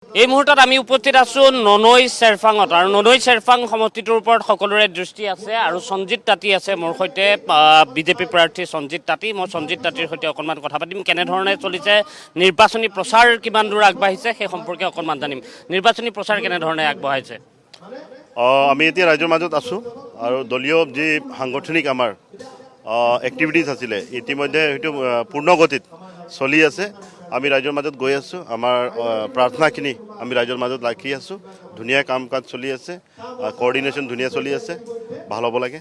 এই মুহূৰ্তত আমি উপস্থিত আছোঁ ননৈ চেৰফাঙত আৰু ননৈ চেৰফাং সমষ্টিটোৰ ওপৰত সকলোৰে দৃষ্টি আছে আৰু সঞ্জিত তাঁতী আছে মোৰ সৈতে বিজেপি প্ৰাৰ্থী সঞ্জিত তাঁতী মই সঞ্জিত তাঁতীৰ সৈতে অকণমান কথা পাতিম কেনেধৰণে চলিছে নিৰ্বাচনী প্ৰচাৰ কিমান দূৰ আগবাঢ়িছে সেই সম্পৰ্কে অকণমান জানিম নিৰ্বাচনী প্ৰচাৰ কেনেধৰণে আগবঢ়াইছে আমি এতিয়া ৰাইজৰ মাজত আছোঁ আৰু দলীয় যি সাংগঠনিক আমাৰ এক্টিভিটিজ আছিলে ইতিমধ্যে সেইটো পূৰ্ণ গতিত চলি আছে আমি ৰাইজৰ মাজত গৈ আছোঁ আমাৰ প্ৰাৰ্থনাখিনি আমি ৰাইজৰ মাজত ৰাখি আছোঁ ধুনীয়া কাম কাজ চলি আছে কোঅৰ্ডিনেশ্যন ধুনীয়া চলি আছে ভাল হ'ব লাগে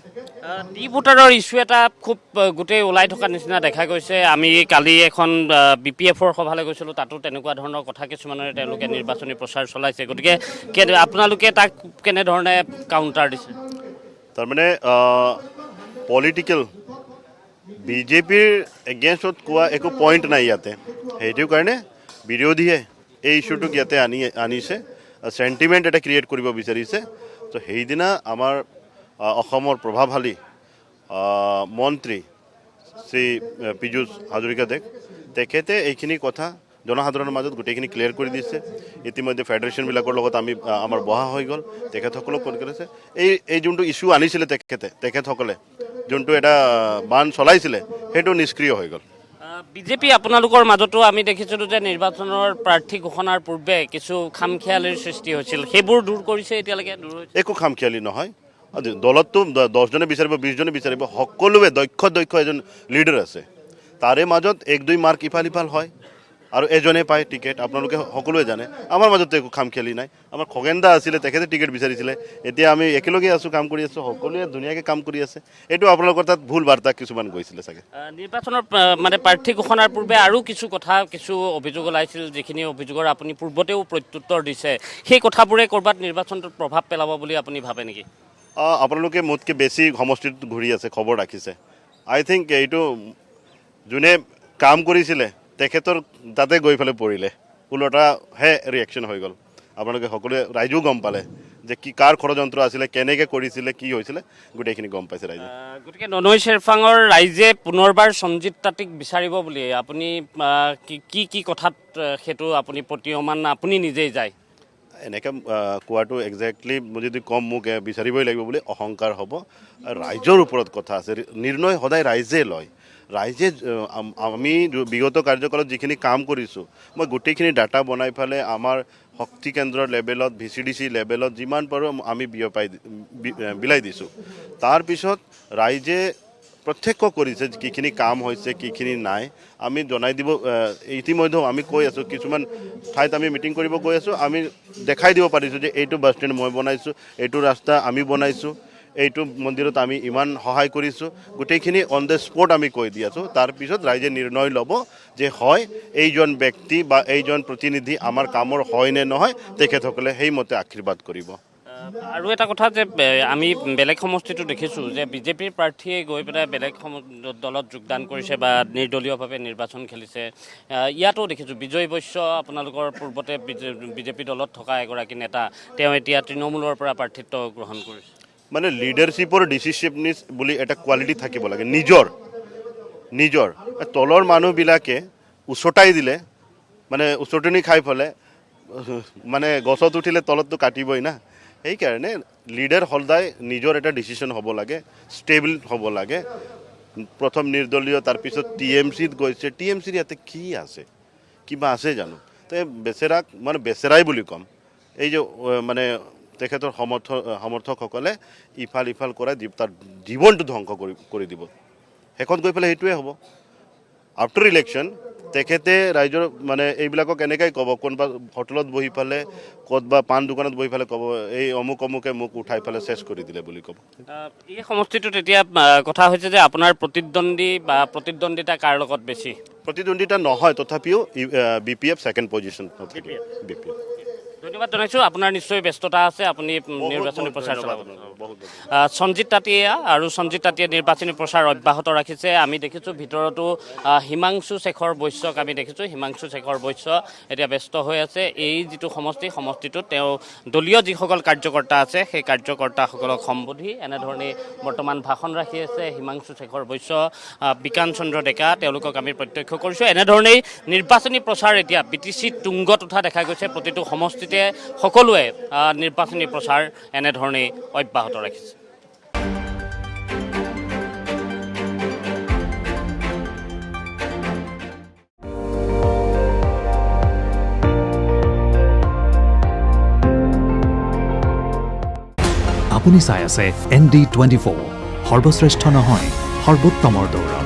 ডি ভোটাৰৰ ইছ্যু এটা খুব গোটেই ওলাই থকা নিচিনা দেখা গৈছে আমি কালি এখন BPFৰ সভালৈ গৈছিলোঁ তাতো তেনেকুৱা ধৰণৰ কথা কিছুমানেৰে তেওঁলোকে নিৰ্বাচনী প্ৰচাৰ চলাইছে গতিকে আপোনালোকে তাক কেনেধৰণে কাউণ্টাৰ দিছে তাৰমানে পলিটিকেল বিজেপিৰ এগেইনষ্টত কোৱা একো পইণ্ট নাই ইয়াতে সেইটো কাৰণে বিৰোধীয়ে এই ইছ্যুটোক ইয়াতে আনিছে চেণ্টিমেণ্ট এটা ক্ৰিয়েট কৰিব বিচাৰিছে তো সেইদিনা আমাৰ অসমৰ প্ৰভাৱশালী মন্ত্ৰী শ্ৰী পীযুষ হাজৰিকাদেৱ তেখেতে এইখিনি কথা জনসাধাৰণৰ মাজত গোটেইখিনি ক্লিয়াৰ কৰি দিছে ইতিমধ্যে ফেডাৰেশ্যনবিলাকৰ লগত আমাৰ বহা হৈ গ'ল তেখেতসকলক ফোন কৰিছে এই যোনটো ইছ্যু আনিছিলে তেখেতসকলে যোনটো এটা বান চলাইছিলে সেইটো নিষ্ক্ৰিয় হৈ গ'ল বিজেপি আপোনালোকৰ মাজতো আমি দেখিছিলোঁ যে নিৰ্বাচনৰ প্ৰাৰ্থী ঘোষণাৰ পূৰ্বে কিছু খামখেয়ালিৰ সৃষ্টি হৈছিল সেইবোৰ দূৰ কৰিছে এতিয়ালৈকে দূৰ হৈছে একো খামখেয়ালি নহয় দলততো 10জনে বিচাৰিব 20জনে বিচাৰিব সকলোৱে দক্ষ এজন লিডাৰ আছে তাৰে মাজত 1-2 মাৰ্ক ইফাল হয় আৰু এজনে পায় টিকেট আপোনালোকে সকলোৱে জানে আমাৰ মাজতো একো খামখেয়ালি নাই আমাৰ খগেনদা আছিলে তেখেতে টিকেট বিচাৰিছিলে এতিয়া আমি একেলগে আছোঁ কাম কৰি আছোঁ সকলোৱে ধুনীয়াকৈ কাম কৰি আছে এইটো আপোনালোকৰ তাত ভুল বাৰ্তা কিছুমান গৈছিলে চাগে নিৰ্বাচনৰ মানে প্ৰাৰ্থী ঘোষণাৰ পূৰ্বে আৰু কিছু অভিযোগ ওলাইছিল যিখিনি অভিযোগৰ আপুনি পূৰ্বতেও প্ৰত্যুত্তৰ দিছে সেই কথাবোৰে ক'ৰবাত নিৰ্বাচনটোত প্ৰভাৱ পেলাব বুলি আপুনি ভাবে নেকি আপোনালোকে মোতকৈ বেছি সমষ্টিত ঘূৰি আছে খবৰ ৰাখিছে আই থিংক এইটো যোনে কাম কৰিছিলে তেখেতৰ তাতে গৈ পেলাই পৰিলে ওলোটাহে ৰিয়েকশ্যন হৈ গ'ল আপোনালোকে সকলোৱে ৰাইজেও গম পালে যে কি কাৰ ষড়যন্ত্ৰ আছিলে কেনেকৈ কৰিছিলে কি হৈছিলে গোটেইখিনি গম পাইছে ৰাইজে গতিকে ননৈ চেৰফাঙৰ ৰাইজে পুনৰবাৰ সঞ্জিত তাঁতীক বিচাৰিব বুলি আপুনি কি কথাত সেইটো আপুনি প্ৰতীয়মান আপুনি নিজেই যায় এনেকৈ কোৱাটো একজেক্টলি যদি কম মোক বিচাৰিবই লাগিব বুলি অহংকাৰ হ'ব ৰাইজৰ ওপৰত কথা আছে নিৰ্ণয় সদায় ৰাইজে লয় ৰাইজে আমি বিগত কাৰ্যকালত যিখিনি কাম কৰিছোঁ মই গোটেইখিনি ডাটা বনাই পেলাই আমাৰ শক্তি কেন্দ্ৰৰ লেভেলত VCDC লেভেলত যিমান পাৰোঁ আমি বিলাই দিছোঁ তাৰপিছত ৰাইজে প্ৰত্যক্ষ কৰিছে কিখিনি কাম হৈছে কিখিনি নাই আমি জনাই দিব ইতিমধ্যে আমি কৈ আছোঁ কিছুমান ঠাইত আমি মিটিং কৰিব গৈ আছোঁ আমি দেখাই দিব পাৰিছোঁ যে এইটো বাছ ষ্টেণ্ড মই বনাইছোঁ এইটো ৰাস্তা আমি বনাইছোঁ এইটো মন্দিৰত আমি ইমান সহায় কৰিছোঁ গোটেইখিনি অন দ্য স্পট আমি কৈ দি আছোঁ তাৰপিছত ৰাইজে নিৰ্ণয় ল'ব যে হয় এইজন ব্যক্তি বা এইজন প্ৰতিনিধি আমাৰ কামৰ হয় নে নহয় তেখেতসকলে সেইমতে আশীৰ্বাদ কৰিব আৰু এটা কথা যে আমি বেলেগ সমষ্টিটো দেখিছোঁ যে বিজেপিৰ প্ৰাৰ্থীয়ে গৈ পেলাই বেলেগ দলত যোগদান কৰিছে বা নিৰ্দলীয়ভাৱে নিৰ্বাচন খেলিছে ইয়াতো দেখিছোঁ বিজয় বৈশ্য আপোনালোকৰ পূৰ্বতে বিজেপি দলত থকা এগৰাকী নেতা তেওঁ এতিয়া তৃণমূলৰ পৰা প্ৰাৰ্থিত্ব গ্ৰহণ কৰিছে মানে লিডাৰশ্বিপৰ ডিচিচিভনেছ বুলি এটা কোৱালিটি থাকিব লাগে নিজৰ তলৰ মানুহবিলাকে উচতাই দিলে মানে উচতনি খাই ফেলে মানে গছত উঠিলে তলততো কাটিবই না সেইকাৰণে লিডাৰ সদায় নিজৰ এটা ডিচিশ্যন হ'ব লাগে ষ্টেবল হ'ব লাগে প্ৰথম নিৰ্দলীয় তাৰপিছত TMCত গৈছে TMCৰ ইয়াতে কি আছে কিবা আছে জানো তে বেচেৰাক মানে বেচেৰাই বুলি ক'ম এই যে মানে তেখেতৰ সমৰ্থকসকলে ইফাল কৰাই তাৰ জীৱনটো ধ্বংস কৰি দিব শেষত গৈ পেলাই সেইটোৱে হ'ব আফটাৰ ইলেকশ্যন তেখেতে ৰাইজৰ মানে এইবিলাকক এনেকৈ ক'ব কোনোবা হোটেলত বহি পেলাই ক'তবা পাণ দোকানত বহি পেলাই ক'ব এই অমুকে মোক উঠাই পেলাই চেছ কৰি দিলে বুলি ক'ব এই সমষ্টিটোত এতিয়া কথা হৈছে যে আপোনাৰ প্ৰতিদ্বন্দ্বিতা কাৰ লগত বেছি প্ৰতিদ্বন্দ্বিতা নহয় তথাপিও BPF ছেকেণ্ড পজিশ্যন BPF ধন্যবাদ জনাইছোঁ আপোনাৰ নিশ্চয় ব্যস্ততা আছে আপুনি নিৰ্বাচনী প্ৰচাৰ চলাব সঞ্জিত তাঁতীয়ে নিৰ্বাচনী প্ৰচাৰ অব্যাহত ৰাখিছে আমি দেখিছোঁ ভিতৰতো হিমাংশু শেখৰ বৈশ্য বৈশ্যক আমি দেখিছোঁ হিমাংশু শেখৰ বৈশ্য এতিয়া ব্যস্ত হৈ আছে এই যিটো সমষ্টিটোত তেওঁ দলীয় যিসকল কাৰ্যকৰ্তা আছে সেই কাৰ্যকৰ্তাসকলক সম্বোধি এনেধৰণে বৰ্তমান ভাষণ ৰাখি আছে হিমাংশু শেখৰ বৈশ্য বিকান চন্দ্ৰ ডেকা তেওঁলোকক আমি প্ৰত্যক্ষ কৰিছোঁ এনেধৰণেই নিৰ্বাচনী প্ৰচাৰ এতিয়া BTCত তুংগত উঠা দেখা গৈছে প্ৰতিটো সমষ্টিতে সকলোৱে নিৰ্বাচনী প্ৰচাৰ এনেধৰণেই অব্যাহত ৰাখিছে আপুনি চাই আছে ND24 সৰ্বশ্ৰেষ্ঠ নহয় সৰ্বোত্তমৰ দৌৰা